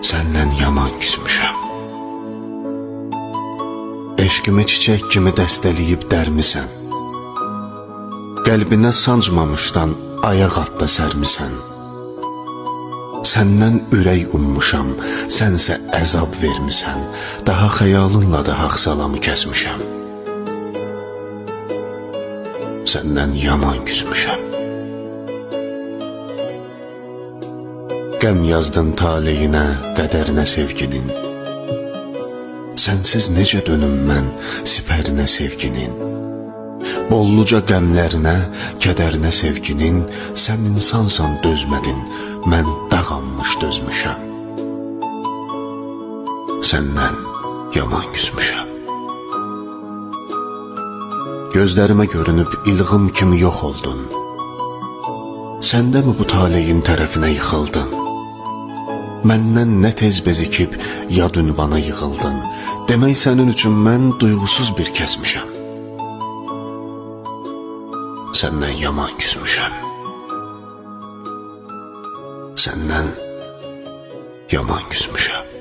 Səndən yaman küsmüşəm. Eşqimi çiçək kimi dəstələyib dərmisən. Qəlbinə sancmamışdan ayaq altda sərmisən. Səndən ürək ummuşam, sənsə əzab vermisən. Daha xəyalınla da haqq salamı kəsmişəm. Səndən yaman küsmüşəm. Qəm yazdın taleyinə, qədərinə sevginin. Sənsiz necə dönüm mən sipərinə sevginin. Bolluca qəmlərinə, kədərinə sevginin. Sən insansan dözmədin, mən dağanmış dözmüşəm. Səndən yaman küsmüşəm. Gözlərimə görünüb ilğım kimi yox oldun. Səndə mi bu taleyin tərəfinə yıxıldın? Məndən nə tez bezikib yad ünvana yığıldın. Demək sənin üçün mən duyğusuz bir kəsmişəm. Səndən yaman küsmüşəm. Səndən yaman küsmüşəm.